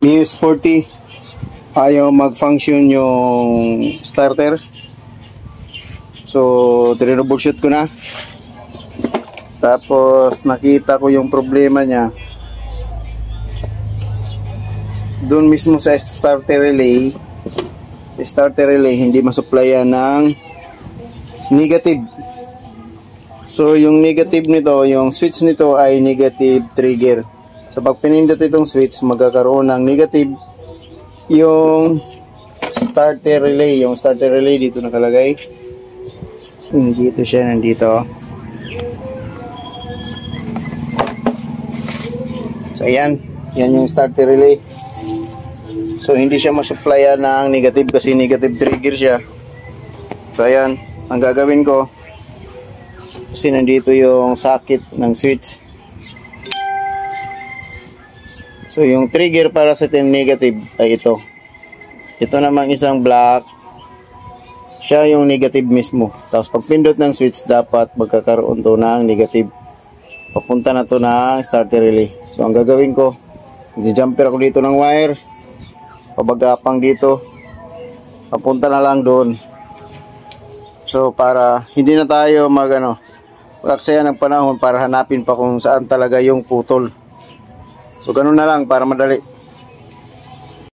Mio Sporty, ayaw mag-function yung starter. So, troubleshoot ko na. Tapos, nakita ko yung problema niya. Doon mismo sa starter relay, hindi masupplyan ng negative. So, yung negative nito, yung switch nito ay negative trigger. So, pag pinindot itong switch, magkakaroon ng negative yung starter relay. Yung starter relay dito nakalagay. Dito siya, nandito. So, ayan. Yan yung starter relay. So, hindi siya masupplyan ng negative kasi negative trigger siya. So, ayan. Ang gagawin ko, kasi nandito yung socket ng switch. So, yung trigger para sa negative ay ito. Ito namang isang black. Siya yung negative mismo. Tapos, pag pindot ng switch, dapat magkakaroon to ng negative. Papunta na to ng starter relay. So, ang gagawin ko, i-jumper ako dito ng wire. Pabagapang dito. Papunta na lang doon. So, para hindi na tayo mag-aksaya ng panahon para hanapin pa kung saan talaga yung putol. So, ganun na lang para madali.